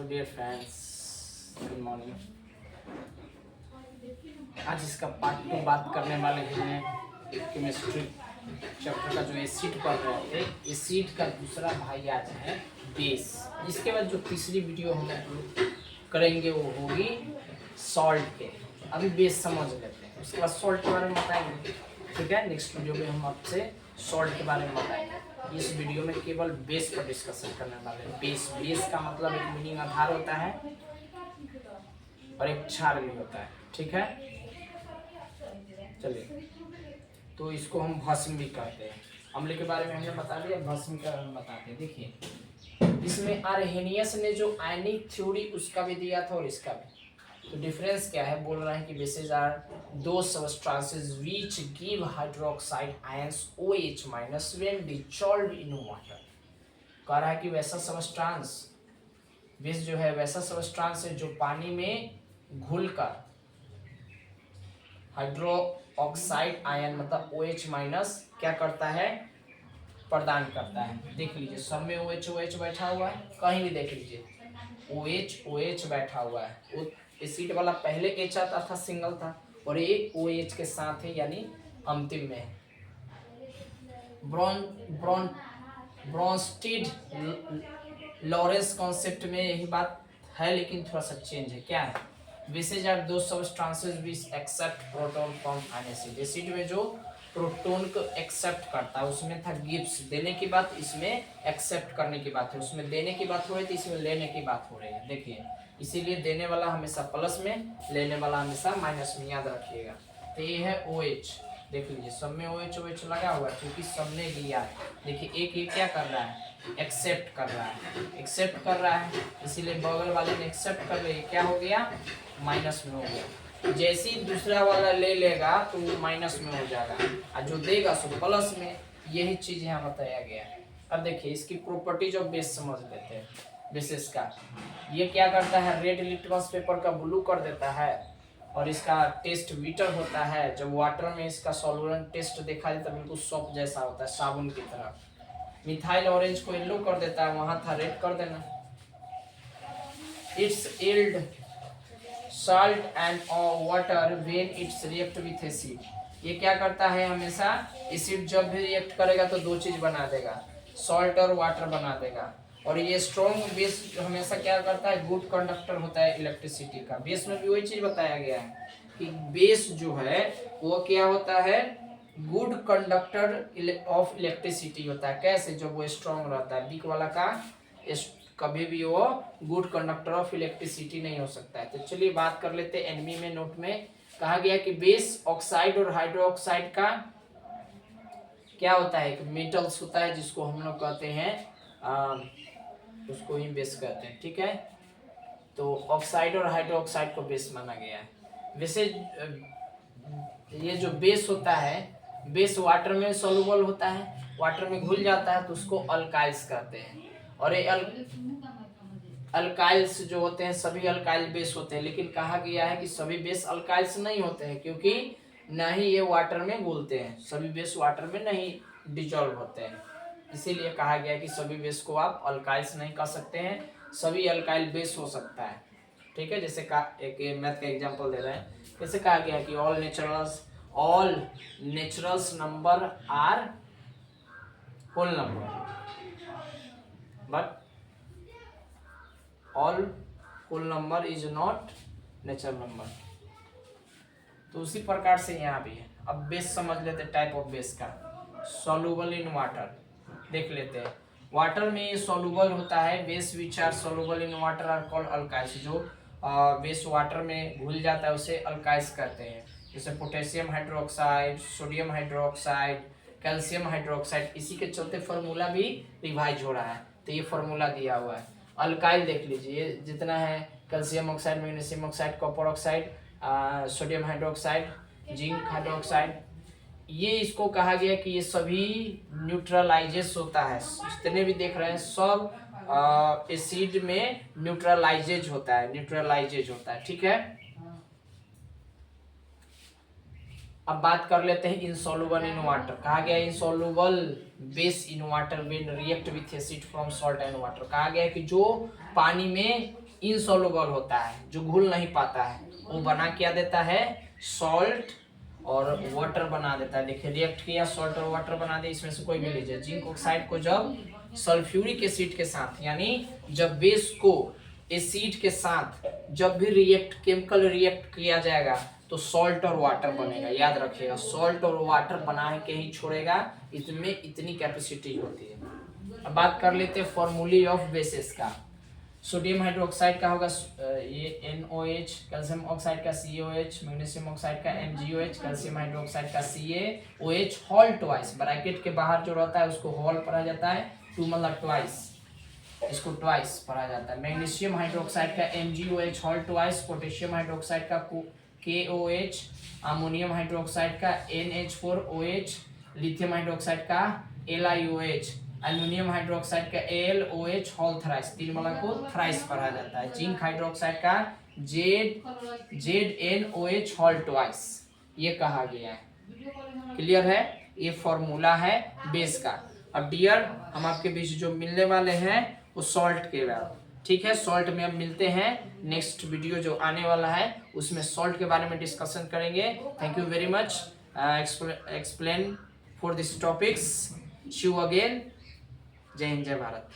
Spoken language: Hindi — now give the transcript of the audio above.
Dear friends, good morning. आज इसका पार्ट 2 बात करने वाले हैं केमिस्ट्री चैप्टर का। जो एसिड पढ़ रहे थे, एसिड का दूसरा भाई आज है बेस। इसके बाद जो तीसरी वीडियो हम करेंगे वो होगी सॉल्ट के। अभी बेस समझ लेते हैं, उसके बाद सॉल्ट के बारे में बताएंगे। ठीक है, नेक्स्ट वीडियो में हम आपसे सॉल्ट के बारे में बताएंगे। इस वीडियो में केवल बेस पर डिस्कशन करने वाले हैं। बेस का मतलब एक मीनिंग आधार होता है और एक क्षार भी होता है। ठीक है, चलिए, तो इसको हम भस्म भी कहते हैं। अम्ल के बारे में हमने बता दिया, भस्म का हम बताते हैं। देखिए, इसमें आर्हेनियस ने जो आयनिक थ्योरी उसका भी दिया था और इसका भी। तो डिफरेंस क्या है, बोल रहा है कि bases are those substances which give hydroxide ions OH- when dissolved in water. कह रहा है कि वैसा सबस्टेंस, बेस जो है वैसा सबस्टेंस है जो पानी में घुलकर हाइड्रोक्साइड आयन मतलब OH- क्या करता है, प्रदान करता है। देख लीजिए, सब में OH बैठा हुआ है, कहीं भी देख लीजिए OH बैठा हुआ है। एसिड वाला पहले H आता था, सिंगल था, और ये OH के साथ है, यानी अंतिम में है। ब्रॉन्स्टीड लॉरेंस कॉन्सेप्ट में यही बात है, लेकिन थोड़ा सा चेंज है। क्या है, bases are those substances which accept proton from an acid. Acid में जो प्रोटॉन को एक्सेप्ट करता है, उसमें था गिव्स, देने की बात, इसमें एक्सेप्ट करने की बात है। उसमें देने की बात हो रही थी, इसमें लेने की बात हो रही है। देखिए, इसीलिए देने वाला हमेशा प्लस में, लेने वाला हमेशा माइनस में, याद रखिएगा। तो ये है OH, देख लीजिए, सब में OH लगा हुआ है क्योंकि सबने लिया है। देखिए, एक ये क्या कर रहा है, एक्सेप्ट कर रहा है, इसीलिए बगल वाले ने एक्सेप्ट कर लिया, क्या हो गया, माइनस में हो गया। जैसे ही दूसरा वाला ले लेगा तो वो माइनस में हो जाएगा, और जो देगा सो प्लस में। यही चीज यहाँ बताया गया है। अब देखिए, इसकी प्रॉपर्टीज ऑफ बेस समझ लेते हैं। बेसिस का ये क्या करता है, रेड लिटमस पेपर का ब्लू कर देता है, और इसका टेस्ट बीटर होता है। जब वाटर में इसका सॉल्वेंट टेस्ट देखा जाए तो बिल्कुल सोप जैसा होता है, साबुन की तरह। मिथाइल ऑरेंज को येलो कर देता है, वहां था रेड कर देना। It's yield salt and water when it's react with acid। ये क्या करता है, हमेशा एसिड जब भी रिएक्ट करेगा तो दो चीज बना देगा, सॉल्ट और वाटर बना देगा। और ये स्ट्रॉन्ग बेस हमेशा क्या करता है, गुड कंडक्टर होता है इलेक्ट्रिसिटी का। बेस में भी वही चीज बताया गया है कि बेस जो है वो क्या होता है, गुड कंडक्टर ऑफ इलेक्ट्रिसिटी होता है। कैसे, जब वो स्ट्रॉन्ग रहता है। बिक वाला का कभी भी वो गुड कंडक्टर ऑफ इलेक्ट्रिसिटी नहीं हो सकता है। तो चलिए बात कर लेते हैं। एनमी में नोट में कहा गया कि बेस ऑक्साइड और हाइड्रोक्साइड का क्या होता है, एक मेटल्स होता है जिसको हम लोग कहते हैं उसको ही बेस कहते हैं। ठीक है, तो ऑक्साइड और हाइड्रोक्साइड को बेस माना गया है। वैसे ये जो बेस होता है, बेस वाटर में सॉल्युबल होता है, वाटर में घुल जाता है तो उसको अल्काइल्स कहते हैं। और ये अल्काइल्स जो होते हैं सभी अल्काइल बेस होते हैं, लेकिन कहा गया है कि सभी बेस अल्काइल्स नहीं होते हैं, क्योंकि न ही ये वाटर में घुलते हैं। सभी बेस वाटर में नहीं डिजॉल्व होते हैं, इसीलिए कहा गया है कि सभी बेस को आप अल्काइल्स नहीं कह सकते हैं, सभी अल्काइल बेस हो सकता है। ठीक है, जैसे एक मैथ का एग्जांपल दे रहे हैं। जैसे कहा गया कि all naturals number are whole number, but all whole number is not natural number. तो उसी प्रकार से यहाँ भी है। अब बेस समझ लेते हैं, टाइप ऑफ बेस का। सॉल्युबल इन वाटर देख लेते हैं। वाटर में ये सॉल्युबल होता है। Base which are soluble in water are called alkalis. जो बेस वाटर में घुल जाता है उसे अल्काइल्स कहते हैं। जैसे potassium hydroxide, sodium hydroxide, calcium hydroxide. इसी के चलते फार्मूला भी रिवाइज हो रहा है, तो ये फार्मूला दिया हुआ है। अल्काइल देख लीजिए, जितना है calcium oxide, magnesium oxide, copper oxide, sodium hydroxide, zinc hydroxide, ये इसको कहा गया कि ये सभी न्यूट्रलाइजेस होता है। जितने भी देख रहे हैं सब एसिड में न्यूट्रलाइजेज होता है। ठीक है, अब बात कर लेते हैं इनसॉल्युबल इन वाटर। कहा गया insoluble base in water when react with acid from salt and water. कहा गया कि जो पानी में इनसॉल्युबल होता है, जो घुल नहीं पाता है, वो बना क्या देता है, सॉल्ट और वाटर बना देता है। देखिए रिएक्ट किया, सॉल्ट और वाटर बना दे, इसमें से कोई भी लीजिए। जिंक ऑक्साइड को जब सल्फ्यूरिक एसिड के साथ, यानी जब बेस को एसिड के साथ जब भी केमिकल रिएक्ट किया जाएगा तो सॉल्ट और वाटर बनेगा। याद रखिएगा, सॉल्ट और वाटर बना के ही छोड़ेगा, इसमें इतनी कैपेसिटी होती है। अब बात कर लेते हैं फॉर्मूले ऑफ बेसिस का। सोडियम हाइड्रोक्साइड का होगा ये NOH, कैल्शियम ऑक्साइड का COH, मैग्नीशियम ऑक्साइड का MgOH, कैल्शियम हाइड्रोक्साइड का CaOH होल ट्वाइस। ब्रैकेट के बाहर जो रहता है उसको होल पढ़ा जाता है, 2 मतलब ट्वाइस, इसको ट्वाइस पढ़ा जाता है। मैग्नीशियम हाइड्रोक्साइड का MgOH whole twice, potassium hydroxide का KOH, अमोनियम हाइड्रोक्साइड का NH4OH, लिथियम हाइड्रोक्साइड का LiOH, एल्युमिनियम हाइड्रोक्साइड का AlOH होल थ्राइस, 3 वाला को थ्राइस पढ़ा जाता है। जिंक हाइड्रोक्साइड का ZnOH होल ट्वाइस, ये कहा गया है। क्लियर है, ये फॉर्मूला है बेस का। अब डियर, हम आपके बीच जो मिलने वाले हैं वो सॉल्ट के बाद, ठीक है। सॉल्ट में अब मिलते हैं, नेक्स्ट वीडियो जो आने वाला है उसमें सॉल्ट के बारे में डिस्कशन करेंगे। Thank you very much explain for this topics. See you again. जय हिंद, जय भारत।